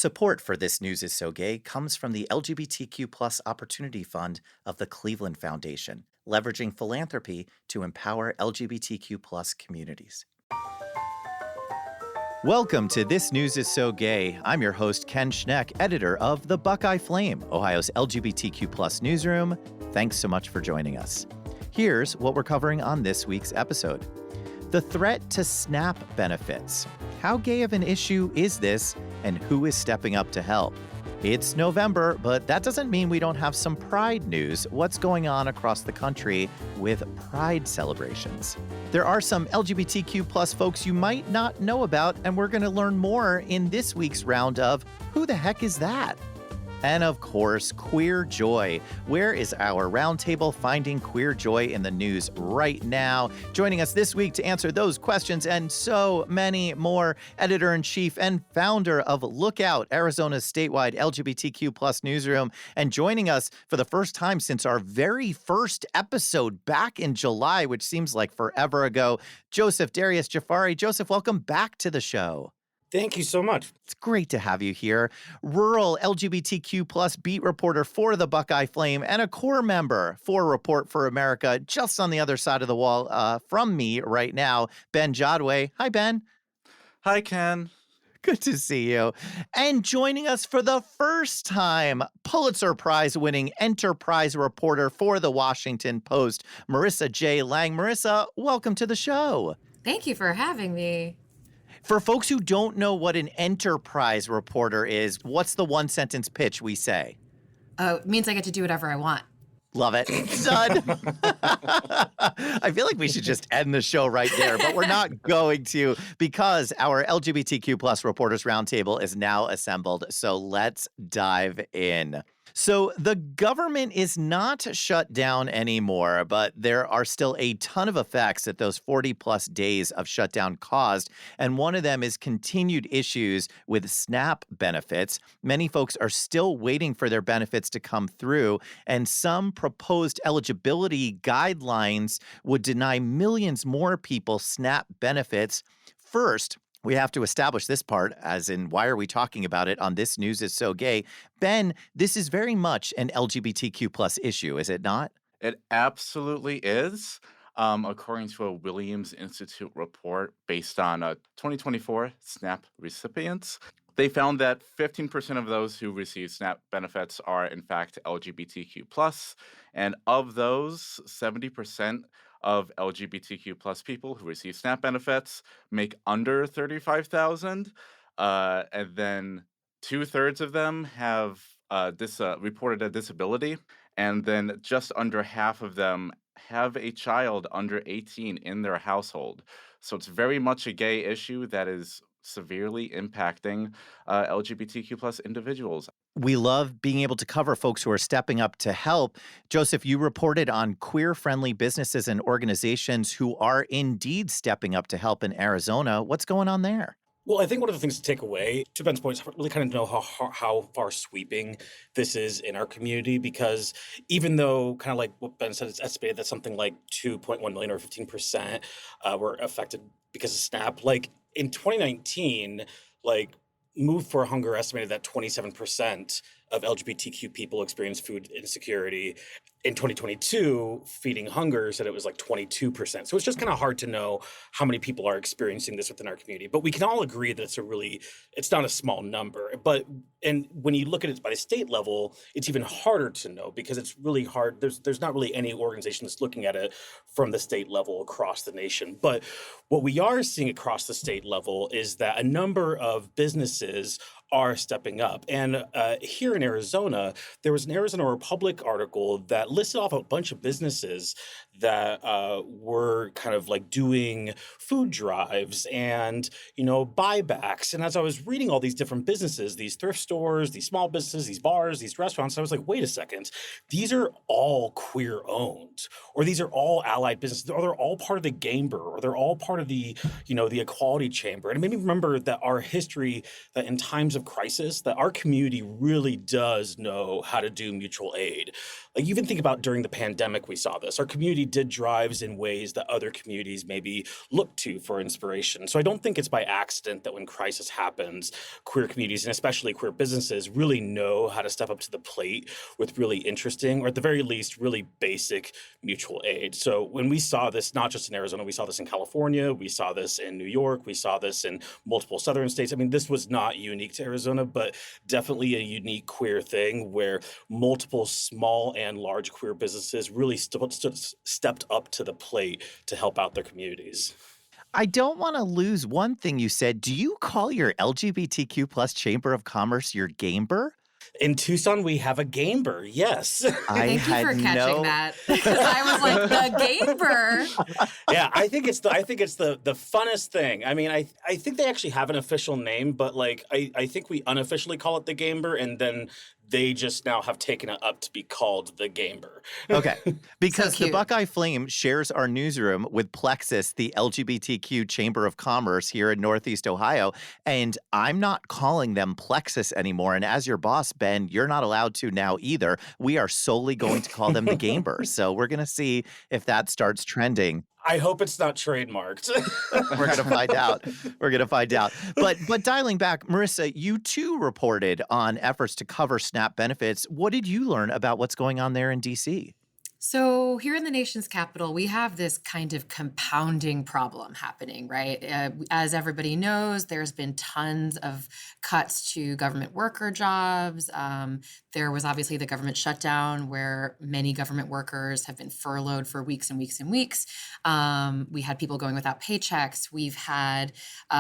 Support for This News is So Gay comes from the LGBTQ Plus Opportunity Fund of the Cleveland Foundation, leveraging philanthropy to empower LGBTQ plus communities. Welcome to This News is So Gay. I'm your host, Ken Schneck, editor of the Buckeye Flame, Ohio's LGBTQ plus newsroom. Thanks so much for joining us. Here's what we're covering on this week's episode. The threat to SNAP benefits. How gay of an issue is this, and who is stepping up to help? It's November, but that doesn't mean we don't have some Pride news. What's going on across the country with Pride celebrations? There are some LGBTQ plus folks you might not know about, and we're going to learn more in this week's round of Who the Heck Is That? And of course, queer joy. Where is our roundtable finding queer joy in the news right now? Joining us this week to answer those questions and so many more, editor-in-chief and founder of Lookout, Arizona's statewide LGBTQ plus newsroom, and joining us for the first time since our very first episode back in July, which seems like forever ago, Darius Jaafari. Joseph, welcome back to the show. Thank you so much. It's great to have you here. Rural LGBTQ plus beat reporter for the Buckeye Flame and a core member for Report for America, just on the other side of the wall from me right now, Ben Jodway. Hi, Ben. Hi, Ken. Good to see you. And joining us for the first time, Pulitzer-Prize-winning enterprise reporter for the Washington Post, Marissa J. Marissa, welcome to the show. Thank you for having me. For folks who don't know what an enterprise reporter is, what's the one sentence pitch we say? It means I get to do whatever I want. Love it. Done. I feel like we should just end the show right there, but we're not going to because our LGBTQ plus reporters roundtable is now assembled. So let's dive in. So the government is not shut down anymore, but there are still a ton of effects that those 40 plus days of shutdown caused. And one of them is continued issues with SNAP benefits. Many folks are still waiting for their benefits to come through, and some proposed eligibility guidelines would deny millions more people SNAP benefits. First, we have to establish this part, as in why are we talking about it on This News is So Gay? Ben, this is very much an LGBTQ plus issue, is it not? It absolutely is. According to a Williams Institute report based on 2024 SNAP recipients, they found that 15% of those who receive SNAP benefits are, in fact, LGBTQ plus, and of those, 70% of LGBTQ plus people who receive SNAP benefits make under $35,000, and then 2/3 of them have reported a disability, and then just under half of them have a child under 18 in their household. So it's very much a gay issue that is severely impacting LGBTQ plus individuals. We love being able to cover folks who are stepping up to help. Joseph, you reported on queer-friendly businesses and organizations who are indeed stepping up to help in Arizona. What's going on there? Well, I think one of the things to take away, to Ben's point, is really kind of know how far sweeping this is in our community, because even though, kind of like what Ben said, it's estimated that something like 2.1 million or 15% were affected because of SNAP. Like in 2019, like Move for Hunger estimated that 27% of LGBTQ people experience food insecurity. In 2022, Feeding Hunger said it was like 22%. So it's just kind of hard to know how many people are experiencing this within our community. But we can all agree that it's not a small number. And when you look at it by the state level, it's even harder to know because it's really hard. There's not really any organization that's looking at it from the state level across the nation. But what we are seeing across the state level is that a number of businesses are stepping up. And here in Arizona, there was an Arizona Republic article that listed off a bunch of businesses that were kind of like doing food drives and, buybacks. And as I was reading all these different businesses, these thrift stores, these small businesses, these bars, these restaurants, I was like, wait a second, these are all queer owned, or these are all allied businesses, or they're all part of the Gamber, or they're all part of the, the Equality Chamber. And it made me remember that our history, that in times of of crisis that our community really does know how to do mutual aid. Like, even think about during the pandemic, we saw this. Our community did drives in ways that other communities maybe look to for inspiration. So I don't think it's by accident that when crisis happens, queer communities and especially queer businesses really know how to step up to the plate with really interesting, or at the very least, really basic mutual aid. So when we saw this, not just in Arizona, we saw this in California, we saw this in New York, we saw this in multiple southern states. I mean, this was not unique to Arizona, but definitely a unique queer thing where multiple small and large queer businesses really stepped up to the plate to help out their communities. I don't want to lose one thing you said. Do you call your LGBTQ plus Chamber of Commerce your Gamer? In Tucson, we have a Gamer, yes. I Thank you had for catching that. Because I was like, the Gamer. Yeah, I think it's the funnest thing. I mean, I think they actually have an official name, but like I think we unofficially call it the Gamer, and then they just now have taken it up to be called the Gamer. Okay, because the cute. Buckeye Flame shares our newsroom with Plexus, the LGBTQ Chamber of Commerce here in Northeast Ohio, and I'm not calling them Plexus anymore. And as your boss, Ben, you're not allowed to now either. We are solely going to call them the Gamer. So we're going to see if that starts trending. I hope it's not trademarked. We're going to find out. We're going to find out. But dialing back, Marissa, you too reported on efforts to cover SNAP benefits. What did you learn about what's going on there in D.C.? So here in the nation's capital, we have this kind of compounding problem happening, right? As everybody knows, there's been tons of cuts to government worker jobs. There was obviously the government shutdown where many government workers have been furloughed for weeks and weeks and weeks. We had people going without paychecks. We've had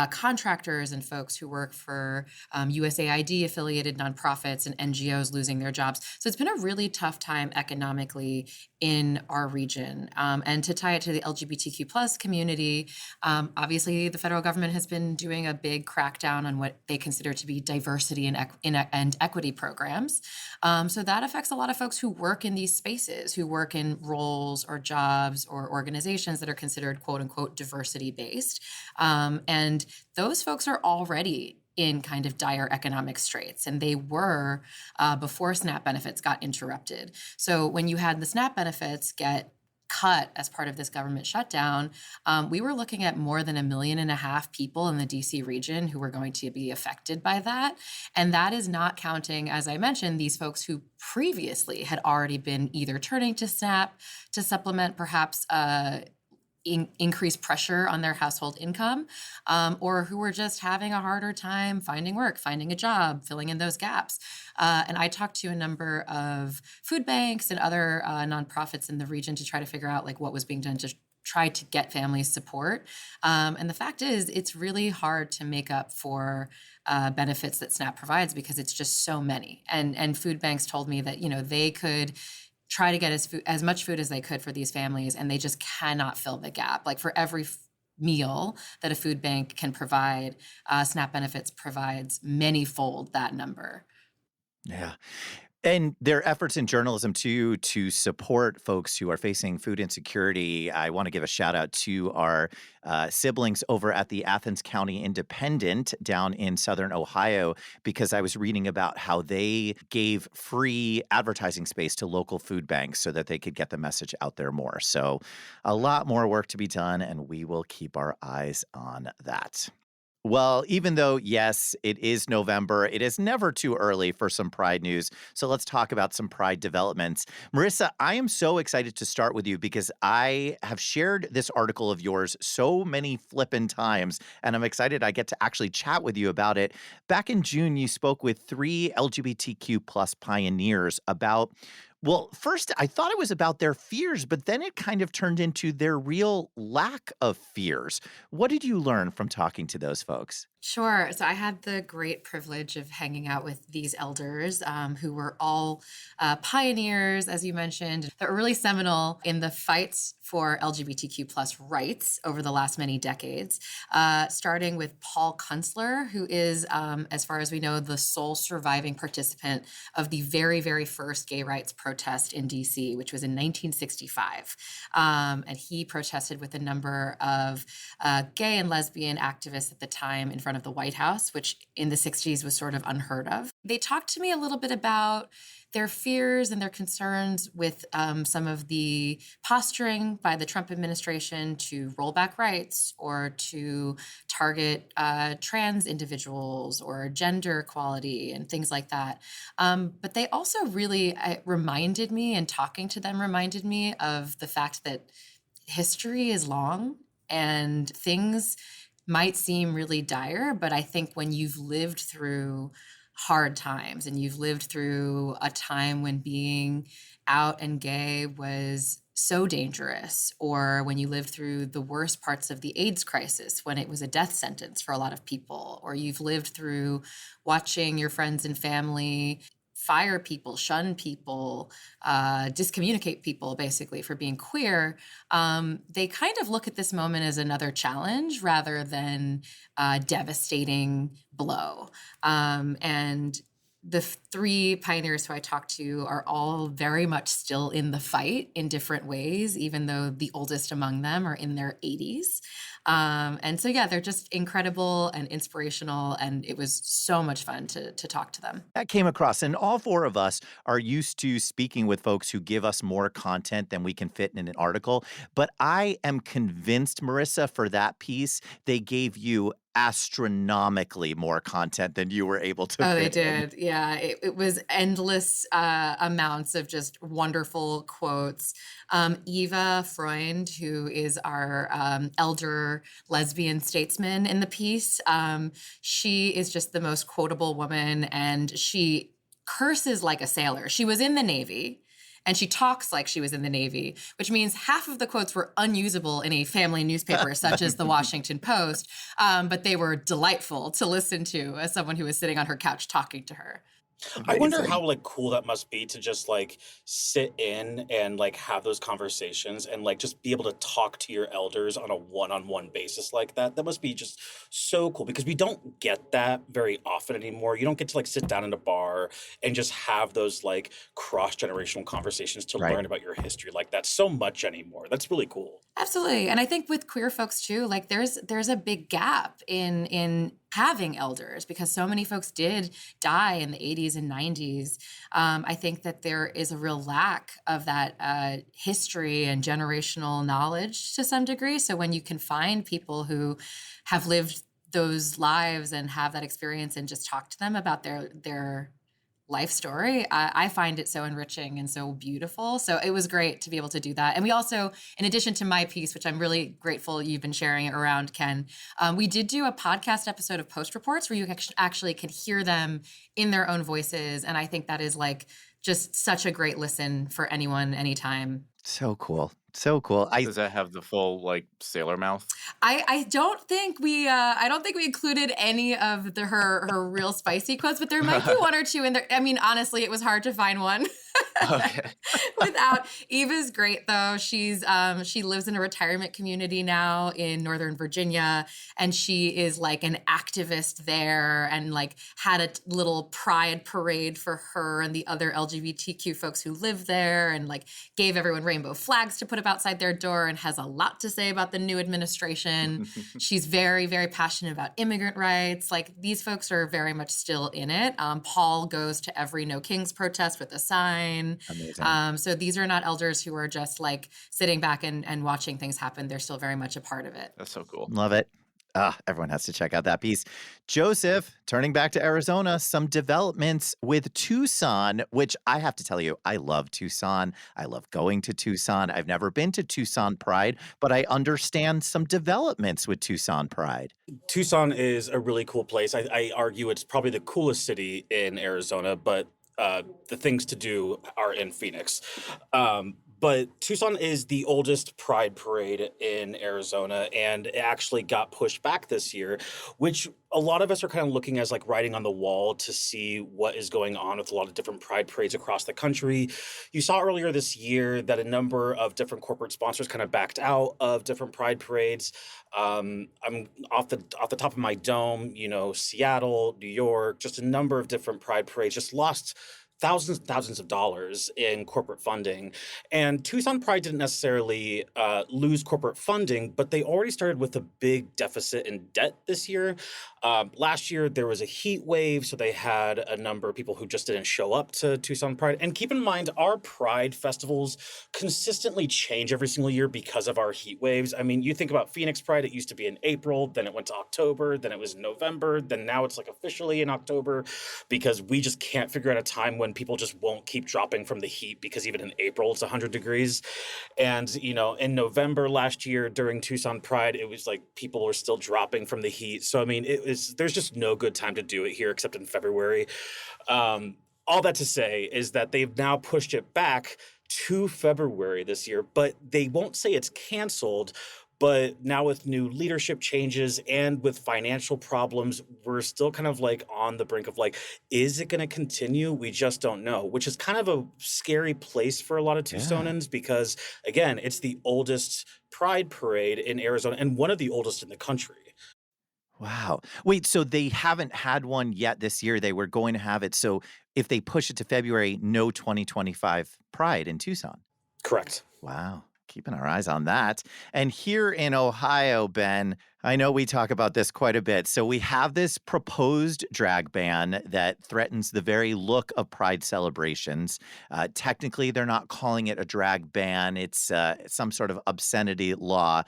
contractors and folks who work for USAID affiliated nonprofits and NGOs losing their jobs. So it's been a really tough time economically in our region. And to tie it to the LGBTQ plus community, obviously the federal government has been doing a big crackdown on what they consider to be diversity and equity programs. So that affects a lot of folks who work in these spaces, who work in roles or jobs or organizations that are considered quote unquote diversity based. And those folks are already in kind of dire economic straits. And they were before SNAP benefits got interrupted. So when you had the SNAP benefits get cut as part of this government shutdown, we were looking at more than 1.5 million people in the DC region who were going to be affected by that. And that is not counting, as I mentioned, these folks who previously had already been either turning to SNAP to supplement perhaps increased pressure on their household income, or who were just having a harder time finding work, finding a job, filling in those gaps. And I talked to a number of food banks and other nonprofits in the region to try to figure out like what was being done to try to get families support. And the fact is, it's really hard to make up for benefits that SNAP provides because it's just so many. And food banks told me that, they could try to get as much food as they could for these families, and they just cannot fill the gap. Like for every meal that a food bank can provide, SNAP benefits provides many-fold that number. Yeah. And their efforts in journalism, too, to support folks who are facing food insecurity. I want to give a shout out to our siblings over at the Athens County Independent down in Southern Ohio, because I was reading about how they gave free advertising space to local food banks so that they could get the message out there more. So a lot more work to be done, and we will keep our eyes on that. Well, even though, yes, it is November, it is never too early for some Pride news. So let's talk about some Pride developments. Marissa, I am so excited to start with you because I have shared this article of yours so many flippin' times, and I'm excited I get to actually chat with you about it. Back in June, you spoke with 3 LGBTQ plus pioneers about, well, first, I thought it was about their fears, but then it kind of turned into their real lack of fears. What did you learn from talking to those folks? Sure. So I had the great privilege of hanging out with these elders who were all pioneers, as you mentioned, that were really seminal in the fights for LGBTQ plus rights over the last many decades, starting with Paul Kunstler, who is, as far as we know, the sole surviving participant of the very, very first gay rights protest in DC, which was in 1965. And he protested with a number of gay and lesbian activists at the time in front front of the White House, which in the 60s was sort of unheard of. They talked to me a little bit about their fears and their concerns with some of the posturing by the Trump administration to roll back rights or to target trans individuals or gender equality and things like that. But they also really reminded me, and talking to them reminded me of the fact that history is long and things might seem really dire, but I think when you've lived through hard times and you've lived through a time when being out and gay was so dangerous, or when you lived through the worst parts of the AIDS crisis when it was a death sentence for a lot of people, or you've lived through watching your friends and family fire people, shun people, discommunicate people basically for being queer, they kind of look at this moment as another challenge rather than a devastating blow. And the three pioneers who I talked to are all very much still in the fight in different ways, even though the oldest among them are in their 80s. And so, yeah, they're just incredible and inspirational. And it was so much fun to talk to them. That came across. And all four of us are used to speaking with folks who give us more content than we can fit in an article. But I am convinced, Marissa, for that piece, they gave you astronomically more content than you were able to Oh, they fit in. did. Yeah, it was endless amounts of just wonderful quotes. Eva Freund, who is our elder lesbian statesman in the piece, she is just the most quotable woman, and she curses like a sailor. She was in the Navy. And she talks like she was in the Navy, which means half of the quotes were unusable in a family newspaper such as the Washington Post, but they were delightful to listen to as someone who was sitting on her couch talking to her. I wonder Amazing. how cool that must be to just sit in and have those conversations and just be able to talk to your elders on a one-on-one basis like that. That must be just so cool because we don't get that very often anymore. You don't get to sit down in a bar and just have those cross-generational conversations to Right. learn about your history like that so much anymore. That's really cool. Absolutely. And I think with queer folks too, there's a big gap in having elders because so many folks did die in the 80s and 90s. I think that there is a real lack of that history and generational knowledge to some degree. So when you can find people who have lived those lives and have that experience and just talk to them about their life story, I find it so enriching and so beautiful. So it was great to be able to do that. And we also, in addition to my piece, which I'm really grateful you've been sharing it around, Ken, we did do a podcast episode of Post Reports where you actually could hear them in their own voices. And I think that is just such a great listen for anyone, anytime. So cool. So cool. Does that have the full sailor mouth? I don't think we included any of her real spicy quotes, but there might be one or two in there. I mean, honestly, it was hard to find one. Okay. Without Eva's great though. She lives in a retirement community now in Northern Virginia, and she is an activist there, and had a little pride parade for her and the other LGBTQ folks who live there, and gave everyone rainbow flags to put up outside their door, and has a lot to say about the new administration. She's very, very passionate about immigrant rights. These folks are very much still in it. Paul goes to every No Kings protest with a sign. Amazing. So these are not elders who are just sitting back and watching things happen. They're still very much a part of it. That's so cool. Love it. Everyone has to check out that piece. Joseph, turning back to Arizona, some developments with Tucson, which I have to tell you, I love Tucson. I love going to Tucson. I've never been to Tucson Pride, but I understand some developments with Tucson Pride. Tucson is a really cool place. I argue it's probably the coolest city in Arizona, but the things to do are in Phoenix. But Tucson is the oldest pride parade in Arizona, and it actually got pushed back this year, which a lot of us are kind of looking as writing on the wall to see what is going on with a lot of different pride parades across the country. You saw earlier this year that a number of different corporate sponsors kind of backed out of different pride parades. I'm off the top of my dome, Seattle, New York, just a number of different pride parades just lost thousands and thousands of dollars in corporate funding. And Tucson Pride didn't necessarily lose corporate funding, but they already started with a big deficit in debt this year. Last year, there was a heat wave, so they had a number of people who just didn't show up to Tucson Pride. And keep in mind, our Pride festivals consistently change every single year because of our heat waves. I mean, you think about Phoenix Pride, it used to be in April, then it went to October, then it was November, then now it's like officially in October because we just can't figure out a time when people just won't keep dropping from the heat because even in April it's 100 degrees. And, in November last year during Tucson Pride, it was like people were still dropping from the heat. So, I mean, there's just no good time to do it here except in February. All that to say is that they've now pushed it back to February this year, but they won't say it's canceled. But now with new leadership changes and with financial problems, we're still kind of like on the brink of like, is it going to continue? We just don't know, which is kind of a scary place for a lot of Tucsonans because, again, it's the oldest Pride parade in Arizona and one of the oldest in the country. Wow. Wait, so they haven't had one yet this year. They were going to have it. So if they push it to February, no 2025 Pride in Tucson. Correct. Wow. Keeping our eyes on that. And here in Ohio, Ben, I know we talk about this quite a bit. So we have this proposed drag ban that threatens the very look of Pride celebrations. Technically, they're not calling it a drag ban. It's some sort of obscenity law.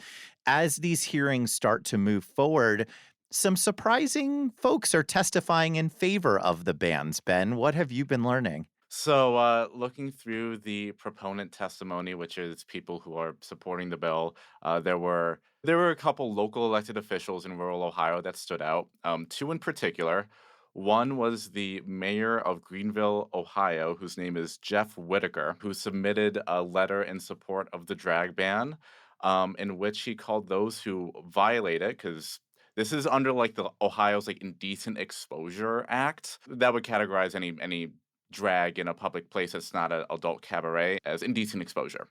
As these hearings start to move forward, some surprising folks are testifying in favor of the bans. Ben, what have you been learning? So, looking through the proponent testimony, which is people who are supporting the bill, there were a couple local elected officials in rural Ohio that stood out. Two in particular. One was the mayor of Greenville, Ohio, whose name is Jeff Whitaker, who submitted a letter in support of the drag ban, in which he called those who violate it, because this is under like the Ohio's like Indecent Exposure Act that would categorize any drag in a public place that's not an adult cabaret as indecent exposure.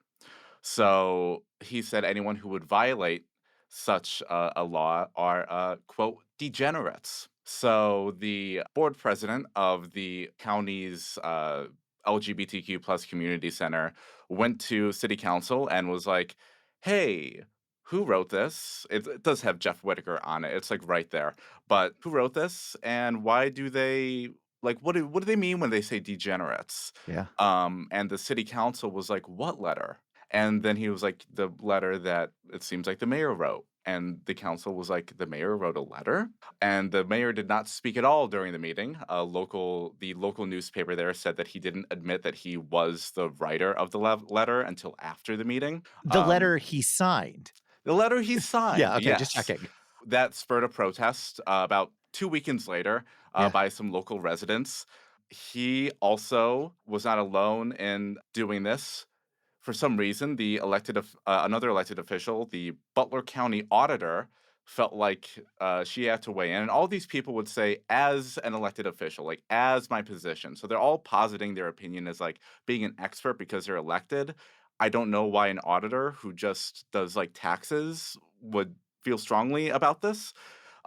So he said anyone who would violate such a law are, quote, degenerates. So the board president of the county's LGBTQ plus community center went to city council and was like, hey, who wrote this? It does have Jeff Whitaker on it. It's like right there. But who wrote this and why do they like what do they mean when they say degenerates? Yeah. And the city council was like, what letter? And then he was like, the letter that it seems like the mayor wrote. And the council was like, the mayor wrote a letter? And the mayor did not speak at all during the meeting. The local newspaper there said that he didn't admit that he was the writer of the letter until after the meeting. The letter he signed. The letter he signed. Yeah, okay, just yes. checking. That spurred a protest about 2 weekends later Yeah. by some local residents. He also was not alone in doing this. For some reason, another elected official, the Butler County auditor, felt like she had to weigh in. And all these people would say, as an elected official, like as my position. So they're all positing their opinion as like being an expert because they're elected. I don't know why an auditor who just does like taxes would feel strongly about this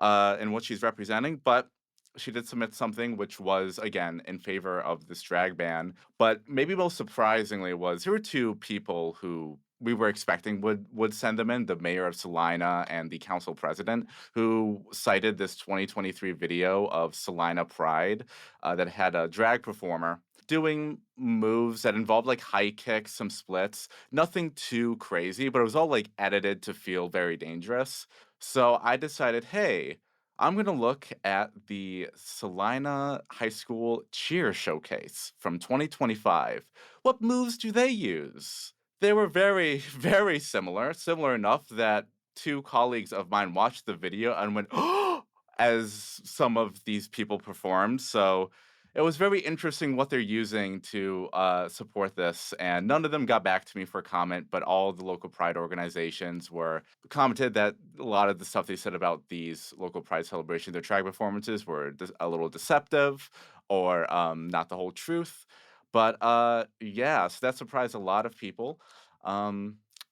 and what she's representing, but she did submit something which was, again, in favor of this drag ban. But maybe most surprisingly was there were two people who we were expecting would send them in, the mayor of Salina and the council president, who cited this 2023 video of Salina Pride that had a drag performer doing moves that involved like high kicks, some splits, nothing too crazy, but it was all like edited to feel very dangerous. So I decided, hey, I'm going to look at the Salina High School cheer showcase from 2025. What moves do they use? They were very, very similar enough that two colleagues of mine watched the video and went, oh, as some of these people performed. So it was very interesting what they're using to support this, and none of them got back to me for comment, but all the local pride organizations were commented that a lot of the stuff they said about these local pride celebrations, their drag performances, were a little deceptive or not the whole truth. But yeah, so that surprised a lot of people.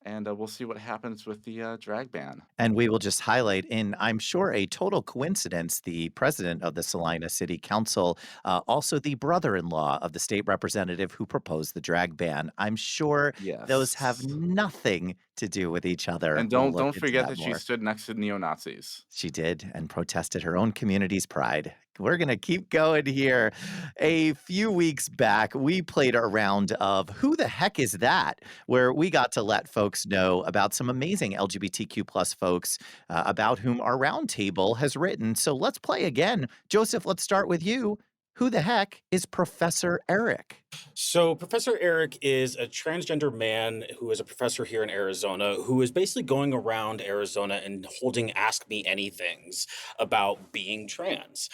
and we'll see what happens with the drag ban. And we will just highlight, in I'm sure a total coincidence, the president of the Salina City Council, also the brother in law of the state representative who proposed the drag ban. I'm sure those have Yes. nothing to do with each other. And We'll don't look don't into forget that that she more. stood next to neo-Nazis. She did and protested her own community's pride. We're going to keep going here. A few weeks back, we played a round of Who the Heck Is That? Where we got to let folks know about some amazing LGBTQ plus folks about whom our roundtable has written. So let's play again. Joseph, let's start with you. Who the heck is Professor Eric? So, Professor Eric is a transgender man who is a professor here in Arizona who is basically going around Arizona and holding Ask Me Anythings about being trans.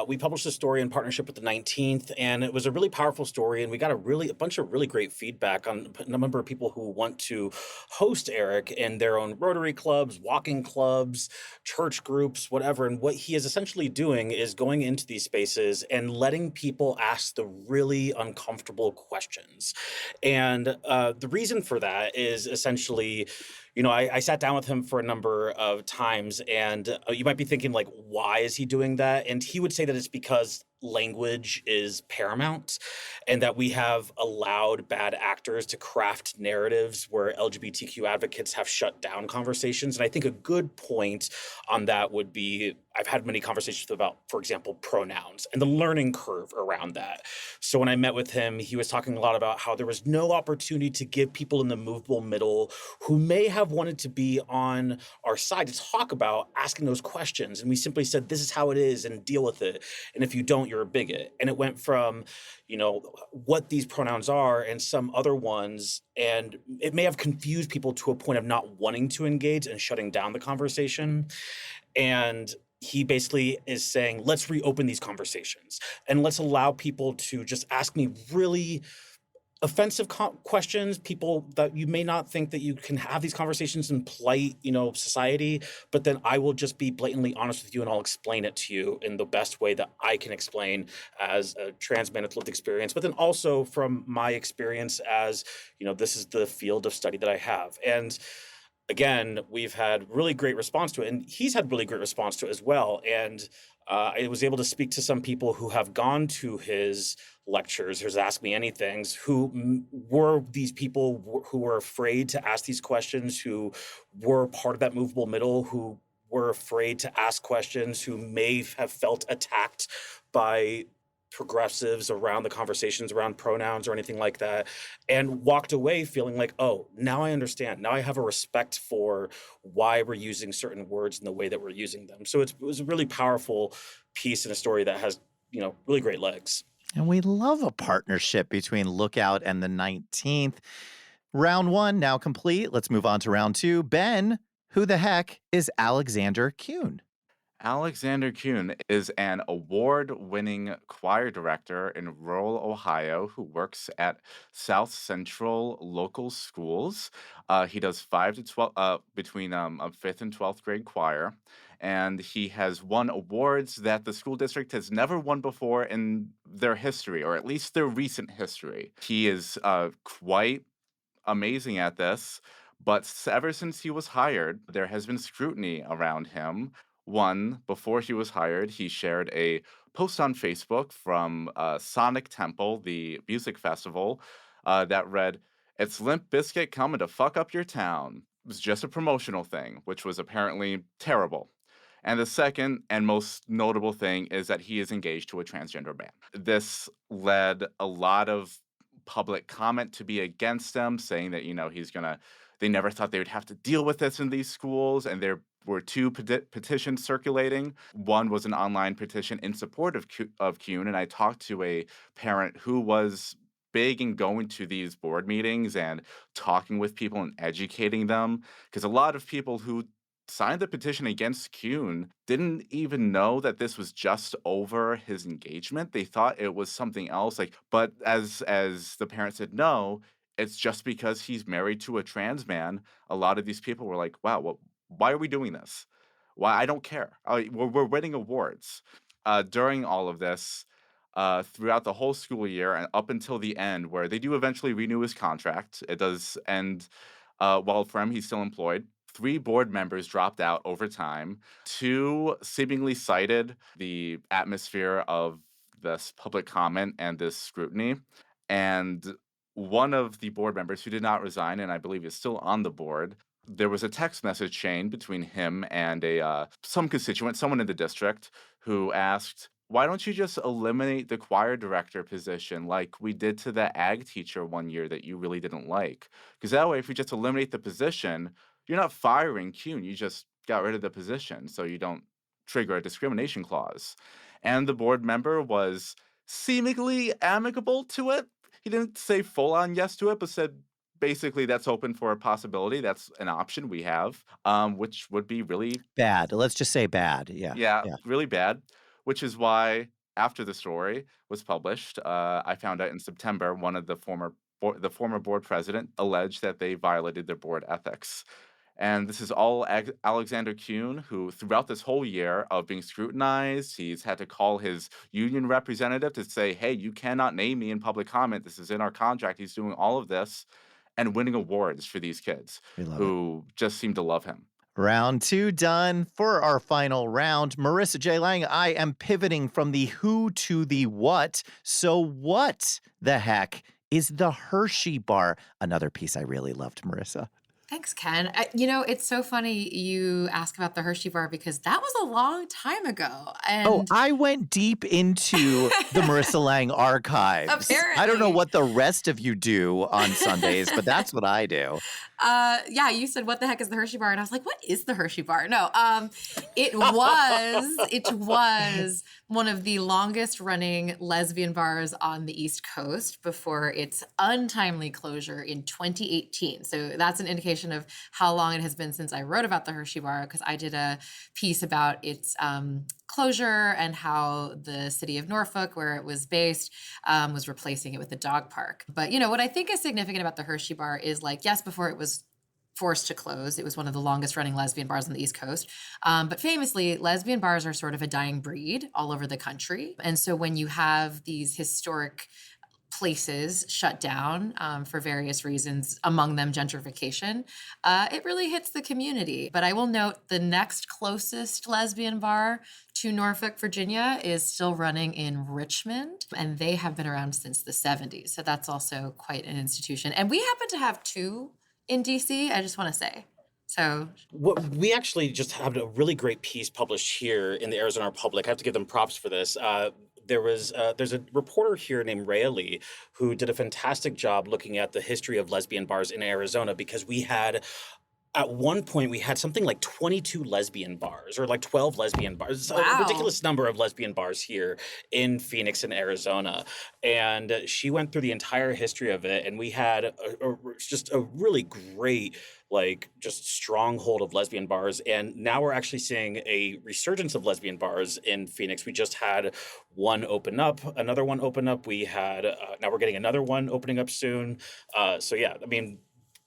We published a story in partnership with the 19th, and it was a really powerful story. And we got a bunch of really great feedback on a number of people who want to host Eric in their own Rotary clubs, walking clubs, church groups, whatever. And what he is essentially doing is going into these spaces and letting people ask the really uncomfortable questions. And the reason for that is essentially, I sat down with him for a number of times, and you might be thinking, like, why is he doing that? And he would say that it's because language is paramount and that we have allowed bad actors to craft narratives where LGBTQ advocates have shut down conversations. And I think a good point on that would be I've had many conversations about, for example, pronouns and the learning curve around that. So when I met with him, he was talking a lot about how there was no opportunity to give people in the movable middle who may have wanted to be on our side to talk about asking those questions. And we simply said, this is how it is and deal with it. And if you don't, you're a bigot. And it went from, what these pronouns are and some other ones. And it may have confused people to a point of not wanting to engage and shutting down the conversation. And he basically is saying, let's reopen these conversations and let's allow people to just ask me really offensive questions, people that you may not think that you can have these conversations in polite, society, but then I will just be blatantly honest with you and I'll explain it to you in the best way that I can explain as a trans man with lived experience, but then also from my experience as, this is the field of study that I have. And again, we've had really great response to it, and he's had really great response to it as well. And I was able to speak to some people who have gone to his lectures, his Ask Me Anythings, who were these people who were afraid to ask these questions, who were part of that movable middle, who were afraid to ask questions, who may have felt attacked by progressives around the conversations around pronouns or anything like that, and walked away feeling like, oh, now I understand. Now I have a respect for why we're using certain words in the way that we're using them. So it was a really powerful piece in a story that has, really great legs. And we love a partnership between Lookout and the 19th. Round one now complete. Let's move on to round two. Ben, who the heck is Alexander Kuhn? Alexander Kuhn is an award-winning choir director in rural Ohio who works at South Central Local Schools. He does 5 to 12 between a 5th and 12th grade choir, and he has won awards that the school district has never won before in their history, or at least their recent history. He is quite amazing at this, but ever since he was hired, there has been scrutiny around him. One, before he was hired, he shared a post on Facebook from Sonic Temple, the music festival, that read, "It's Limp Bizkit coming to fuck up your town." It was just a promotional thing, which was apparently terrible. And the second and most notable thing is that he is engaged to a transgender man. This led a lot of public comment to be against him, saying that, they never thought they would have to deal with this in these schools. And there were two petitions circulating. One was an online petition in support of Kuhn. And I talked to a parent who was big in going to these board meetings and talking with people and educating them. Because a lot of people who signed the petition against Kuhn didn't even know that this was just over his engagement. They thought it was something else. But as the parent said, no, it's just because he's married to a trans man. A lot of these people were like, wow, why are we doing this? Why? I don't care. We're winning awards. During all of this, throughout the whole school year and up until the end, where they do eventually renew his contract, it does end While for him, he's still employed. 3 board members dropped out over time. 2 seemingly cited the atmosphere of this public comment and this scrutiny. And one of the board members who did not resign, and I believe is still on the board, there was a text message chain between him and some constituent, someone in the district, who asked, why don't you just eliminate the choir director position like we did to the ag teacher one year that you really didn't like? Because that way, if you just eliminate the position, you're not firing Kuhn. You just got rid of the position, so you don't trigger a discrimination clause. And the board member was seemingly amicable to it. He didn't say full-on yes to it, but said basically that's open for a possibility. That's an option we have, which would be really Bad. Let's just say bad. Yeah. really bad, which is why after the story was published, I found out in September one of the former board president alleged that they violated their board ethics. And this is all Alexander Kuhn, who throughout this whole year of being scrutinized, he's had to call his union representative to say, hey, you cannot name me in public comment. This is in our contract. He's doing all of this and winning awards for these kids who just seem to love him. Round 2 done. For our final round, Marissa J. Lang, I am pivoting from the who to the what. So what the heck is the Hershey bar? Another piece I really loved, Marissa. Thanks, Ken. It's so funny you ask about the Hershey bar because that was a long time ago. And I went deep into the Marissa Lang archives. Apparently. I don't know what the rest of you do on Sundays, but that's what I do. You said, what the heck is the Hershey bar? And I was like, what is the Hershey bar? No, it was one of the longest running lesbian bars on the East Coast before its untimely closure in 2018. So that's an indication of how long it has been since I wrote about the Hershey bar, because I did a piece about its closure and how the city of Norfolk, where it was based, was replacing it with a dog park. But, what I think is significant about the Hershey bar is yes, before it was forced to close, it was one of the longest running lesbian bars on the East Coast. But famously, lesbian bars are sort of a dying breed all over the country. And so when you have these historic places shut down for various reasons, among them gentrification, it really hits the community. But I will note the next closest lesbian bar to Norfolk, Virginia is still running in Richmond, and they have been around since the 70s. So that's also quite an institution. And we happen to have 2 in DC, I just want to say. So we actually just had a really great piece published here in the Arizona Republic. I have to give them props for this. There's a reporter here named Rhea Lee who did a fantastic job looking at the history of lesbian bars in Arizona, because at one point, we had something like 22 lesbian bars or 12 lesbian bars. Wow. A ridiculous number of lesbian bars here in Phoenix and Arizona. And she went through the entire history of it. And we had just a really great, just stronghold of lesbian bars. And now we're actually seeing a resurgence of lesbian bars in Phoenix. We just had one open up, another one open up. We had, now we're getting another one opening up soon.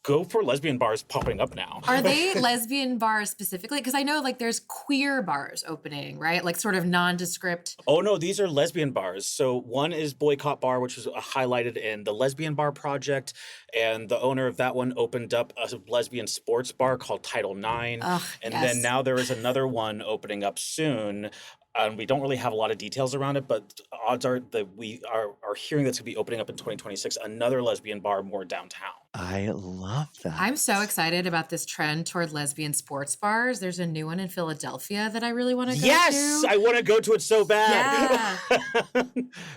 Go for lesbian bars popping up now. Are they lesbian bars specifically? Because I know there's queer bars opening, right? Sort of nondescript. Oh no, these are lesbian bars. So one is Boycott Bar, which was highlighted in the Lesbian Bar Project. And the owner of that one opened up a lesbian sports bar called Title IX. Then now there is another one opening up soon. We don't really have a lot of details around it, but odds are that we are hearing that's going to be opening up in 2026, another lesbian bar more downtown. I love that. I'm so excited about this trend toward lesbian sports bars. There's a new one in Philadelphia that I really want to go to. Yes, I want to go to it so bad. Yeah.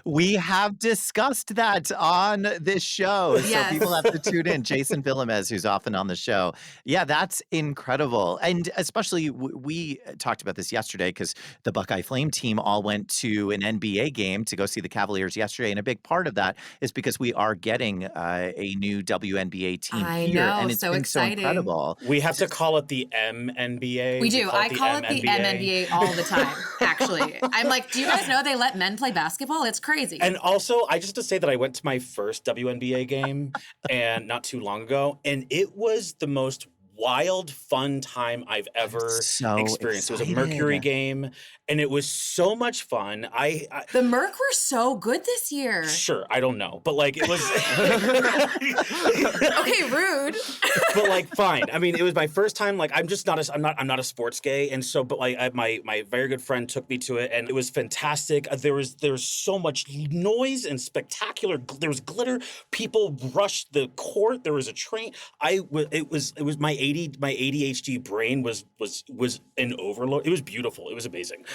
We have discussed that on this show, so people have to tune in. Jason Villamez, who's often on the show. Yeah, that's incredible. And especially, we talked about this yesterday because the Buckeye Flame team all went to an NBA game to go see the Cavaliers yesterday. And a big part of that is because we are getting a new WNBA team I here. know, And it's so been exciting. so incredible. We have to call it the MNBA. We do. I call it the MNBA all the time, actually. I'm like, do you guys know they let men play basketball? It's crazy. And also, I just have to say that I went to my first WNBA game and not too long ago, and it was the most wild, fun time I've ever so experienced. It was a Mercury excited. game, and it was so much fun. I The Merc were so good this year. sure, I don't know, but like it was Okay, rude. but like fine. I mean, it was my first time. Like I'm not a sports gay, and so but like my very good friend took me to it, and it was fantastic. There was so much noise and spectacular. There was glitter. People rushed the court. There was a train. It was my ADHD brain was an overload. It was beautiful. It was amazing.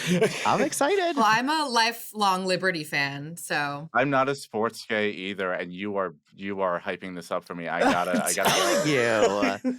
I'm excited. Well, I'm a lifelong Liberty fan, so I'm not a sports gay either, and you are hyping this up for me. I gotta Telling you.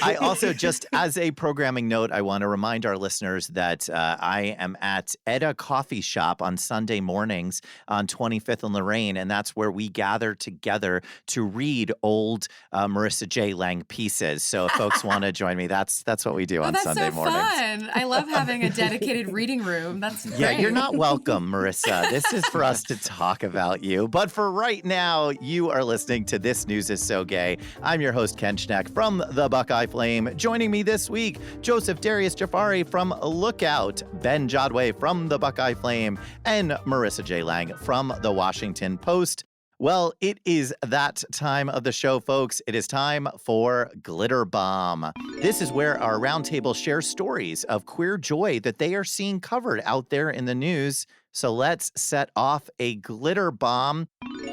I also, just as a programming note, I want to remind our listeners that I am at Edda Coffee Shop on Sunday mornings on 25th and Lorraine, and that's where we gather together to read old Marissa J. Lang pieces. So if folks want to join me, that's what we do on that's Sunday so mornings. fun. I love having a dedicated reading room. That's great. Yeah, you're not welcome, Marissa. This is for us to talk about you. But for right now, you are listening to This News is So Gay. I'm your host, Ken Schneck from the Buckeye Flame. Joining me this week, Joseph Darius Jaafari from Lookout, Ben Jodway from the Buckeye Flame, and Marissa J. Lang from the Washington Post. Well, it is that time of the show, folks. It is time for Glitter Bomb. This is where our roundtable shares stories of queer joy that they are seeing covered out there in the news. So let's set off a glitter bomb.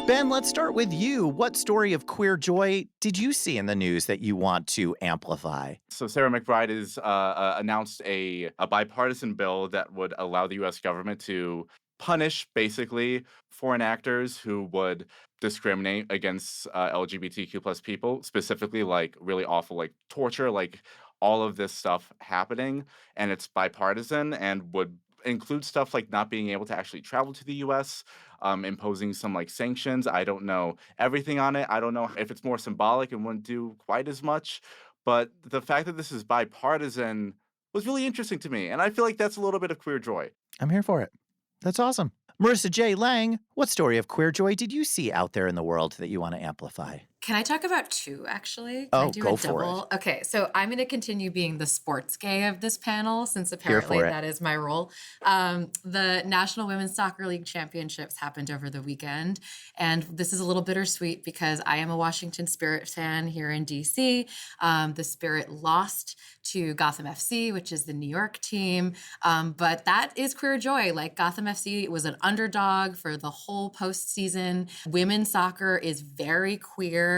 Ben, let's start with you. What story of queer joy did you see in the news that you want to amplify? So Sarah McBride has announced a bipartisan bill that would allow the U.S. government to punish, basically, foreign actors who would discriminate against LGBTQ plus people, specifically like really awful, like torture, like all of this stuff happening. And it's bipartisan and would include stuff like not being able to actually travel to the U.S., imposing some like sanctions. I don't know everything on it. I don't know if it's more symbolic and wouldn't do quite as much. But the fact that this is bipartisan was really interesting to me. And I feel like that's a little bit of queer joy. I'm here for it. That's awesome. Marissa J. Lang, what story of queer joy did you see out there in the world that you want to amplify? Can I talk about two, actually? Can I do go a for double? it. Okay, so I'm going to continue being the sports gay of this panel, since Here apparently for it. that is my role. The National Women's Soccer League Championships happened over the weekend, and this is a little bittersweet because I am a Washington Spirit fan here in DC. The Spirit lost to Gotham FC, which is the New York team, but that is queer joy. Like, Gotham FC was an underdog for the whole postseason. Women's soccer is very queer.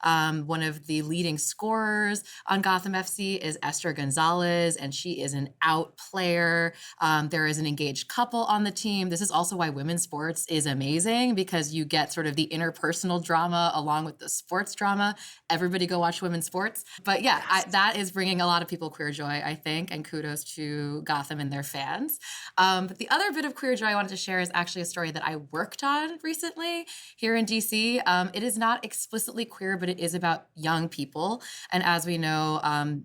One of the leading scorers on Gotham FC is Esther Gonzalez, and she is an out player. There is an engaged couple on the team. This is also why women's sports is amazing, because you get sort of the interpersonal drama along with the sports drama. Everybody go watch women's sports. But yeah, that is bringing a lot of people queer joy, I think, and kudos to Gotham and their fans. But the other bit of queer joy I wanted to share is actually a story that I worked on recently here in DC. It is not explicitly queer, but it is about young people. And as we know,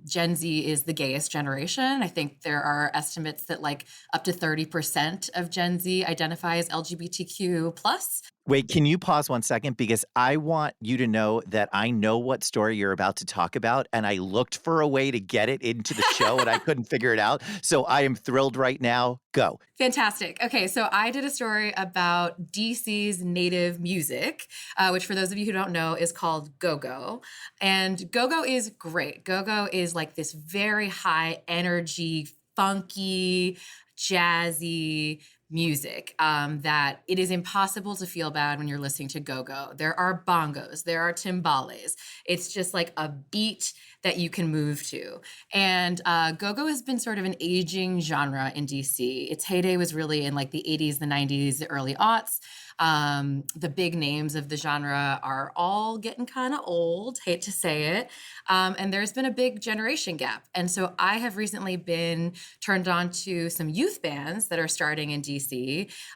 Gen Z is the gayest generation. I think there are estimates that like up to 30% of Gen Z identify as LGBTQ plus. Wait, can you pause 1 second? Because I want you to know that I know what story you're about to talk about, and I looked for a way to get it into the show, and I couldn't figure it out. So I am thrilled right now. Go. Fantastic. Okay, so I did a story about DC's native music, which for those of you who don't know is called go-go. And go-go is great. Go-go is like this very high energy, funky, jazzy music that it is impossible to feel bad when you're listening to go-go. There are bongos, there are timbales. It's just like a beat that you can move to. And go-go has been sort of an aging genre in DC. Its heyday was really in like the 80s, the 90s, the early aughts. The big names of the genre are all getting kind of old, hate to say it. And there's been a big generation gap. And so I have recently been turned on to some youth bands that are starting in DC.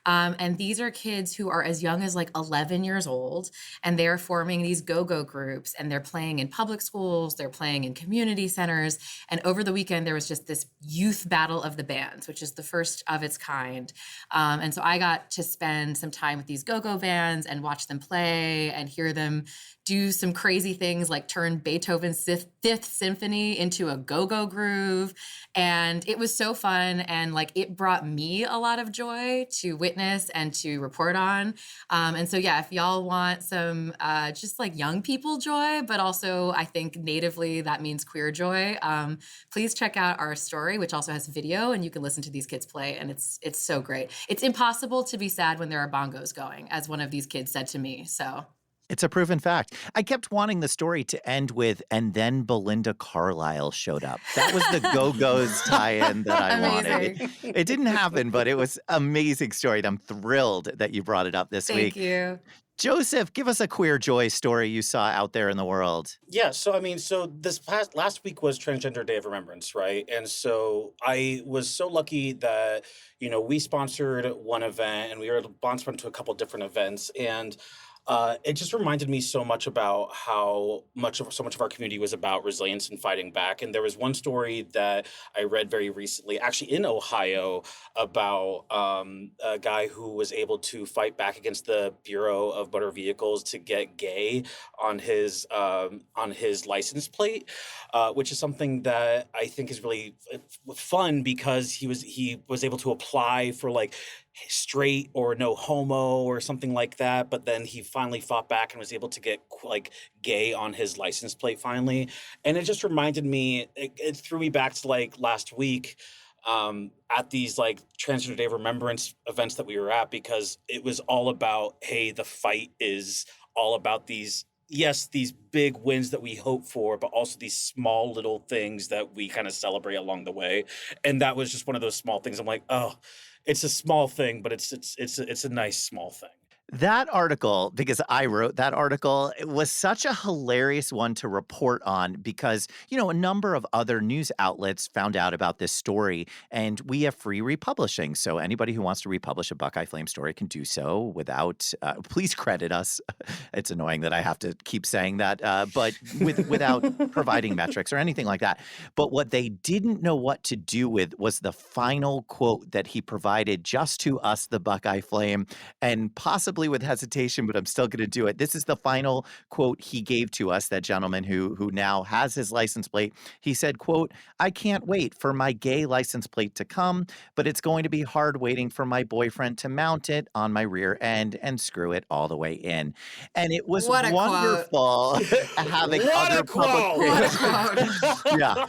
And these are kids who are as young as like 11 years old, and they're forming these go-go groups, and they're playing in public schools, they're playing in community centers. And over the weekend, there was just this youth battle of the bands, which is the first of its kind. And so I got to spend some time with with these go-go bands and watch them play and hear them do some crazy things like turn Beethoven's Fifth Symphony into a go-go groove. And it was so fun. And like, it brought me a lot of joy to witness and to report on. And so, yeah, if y'all want some just like young people joy, but also I think natively that means queer joy, please check out our story, which also has video, and you can listen to these kids play. And it's so great. It's impossible to be sad when there are bongos going, as one of these kids said to me. So It's a proven fact. I kept wanting the story to end with, and then Belinda Carlisle showed up. That was the Go-Go's tie-in that I wanted. amazing. It didn't happen, but it was an amazing story. And I'm thrilled that you brought it up this Thank week. you. Joseph, give us a queer joy story you saw out there in the world. Yeah, so I mean, so this last week was Transgender Day of Remembrance, right? And so I was so lucky that, we sponsored one event and we were sponsored to a couple different events. And it just reminded me so much about how so much of our community was about resilience and fighting back. And there was one story that I read very recently, actually in Ohio, about a guy who was able to fight back against the Bureau of Motor Vehicles to get gay on his license plate, which is something that I think is really fun because he was able to apply for like straight or no homo or something like that, but then he finally fought back and was able to get like gay on his license plate finally. And it just reminded me, it threw me back to like last week at these like Transgender Day of Remembrance events that we were at, because it was all about, hey, the fight is all about these big wins that we hope for, but also these small little things that we kind of celebrate along the way. And that was just one of those small things. I'm like, oh, it's a small thing, but it's a nice small thing. That article, because I wrote that article, it was such a hilarious one to report on because, a number of other news outlets found out about this story, and we have free republishing. So anybody who wants to republish a Buckeye Flame story can do so without, please credit us. It's annoying that I have to keep saying that, but without providing metrics or anything like that. But what they didn't know what to do with was the final quote that he provided just to us, the Buckeye Flame, and possibly with hesitation, but I'm still going to do it. This is the final quote he gave to us, that gentleman who now has his license plate. He said, quote, "I can't wait for my gay license plate to come, but it's going to be hard waiting for my boyfriend to mount it on my rear end and screw it all the way in." And it was What a wonderful having What other a quote! What a publications. quote. Yeah.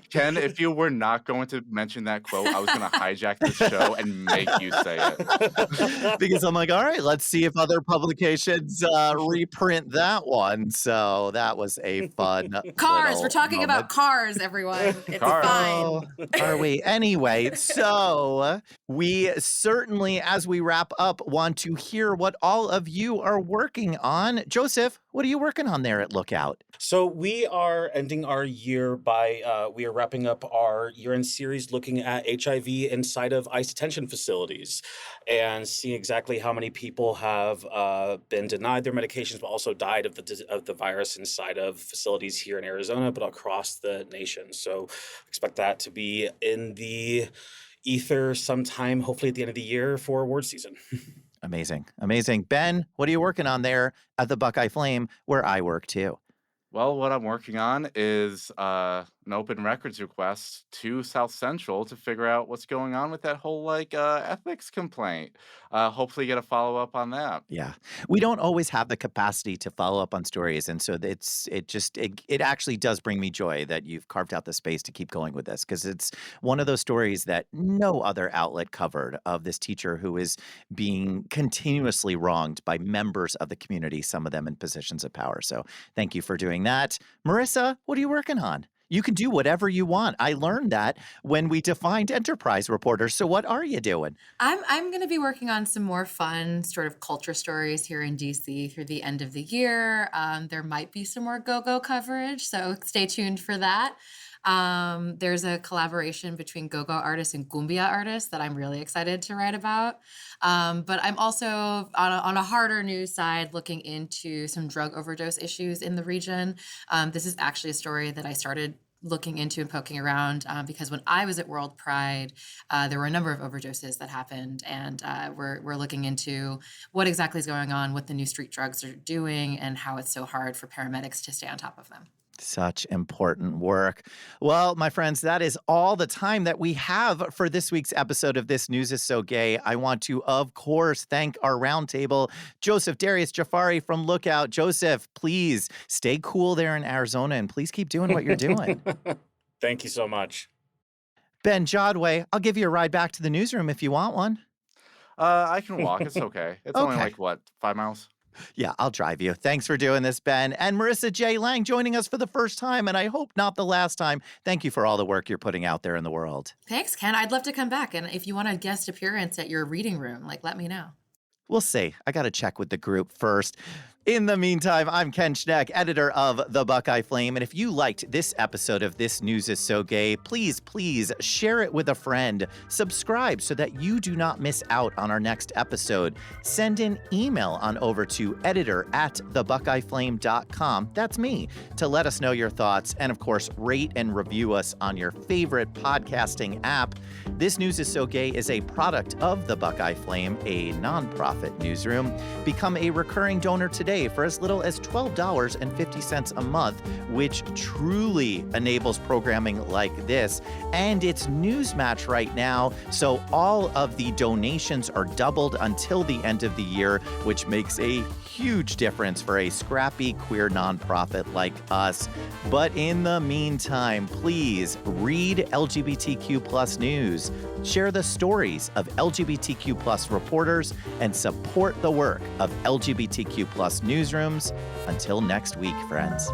Ken, if you were not going to mention that quote, I was going to hijack the show and make you say it. Because I'm like, all right, let's see if other publications reprint that one. So that was a fun Cars. little We're talking moment. about cars, everyone. It's Cars. fine. Oh, are we? Anyway, so we certainly, as we wrap up, want to hear what all of you are working on. Joseph, what are you working on there at Lookout? So we are ending our year by, we are wrapping up our year-end series looking at HIV inside of ICE detention facilities and seeing exactly how many people have been denied their medications, but also died of the virus inside of facilities here in Arizona, but across the nation. So expect that to be in the ether sometime, hopefully at the end of the year for award season. Amazing. Amazing. Ben, what are you working on there at the Buckeye Flame, where I work too? Well, what I'm working on is an open records request to South Central to figure out what's going on with that whole ethics complaint. Hopefully get a follow-up on that. Yeah. We don't always have the capacity to follow up on stories. And so it actually does bring me joy that you've carved out the space to keep going with this, because it's one of those stories that no other outlet covered, of this teacher who is being continuously wronged by members of the community, some of them in positions of power. So thank you for doing that. Marissa, what are you working on? You can do whatever you want. I learned that when we defined enterprise reporters. So what are you doing? I'm going to be working on some more fun sort of culture stories here in DC through the end of the year. There might be some more go-go coverage, so stay tuned for that. There's a collaboration between go-go artists and cumbia artists that I'm really excited to write about. But I'm also on a harder news side looking into some drug overdose issues in the region. This is actually a story that I started looking into and poking around because when I was at World Pride, there were a number of overdoses that happened, and we're looking into what exactly is going on, what the new street drugs are doing, and how it's so hard for paramedics to stay on top of them. Such important work. Well, my friends, that is all the time that we have for this week's episode of This News is So Gay. I want to, of course, thank our roundtable, Joseph Darius Jaafari from Lookout. Joseph, please stay cool there in Arizona, and please keep doing what you're doing. Thank you so much. Ben Jodway, I'll give you a ride back to the newsroom if you want one. I can walk. It's okay. It's only Okay. like, what, 5 miles? Yeah, I'll drive you. Thanks for doing this, Ben. And Marissa J. Lang joining us for the first time, and I hope not the last time. Thank you for all the work you're putting out there in the world. Thanks, Ken. I'd love to come back. And if you want a guest appearance at your reading room, let me know. We'll see. I got to check with the group first. In the meantime, I'm Ken Schneck, editor of the Buckeye Flame. And if you liked this episode of This News is So Gay, please share it with a friend. Subscribe so that you do not miss out on our next episode. Send an email on over to editor@thebuckeyeflame.com. That's me, to let us know your thoughts. And of course, rate and review us on your favorite podcasting app. This News is So Gay is a product of the Buckeye Flame, a nonprofit newsroom. Become a recurring donor today for as little as $12.50 a month, which truly enables programming like this. And it's Newsmatch right now, so all of the donations are doubled until the end of the year, which makes a huge difference for a scrappy queer nonprofit like us. But in the meantime, please read LGBTQ+ news, share the stories of LGBTQ+ reporters, and support the work of LGBTQ+ newsrooms. Until next week, friends.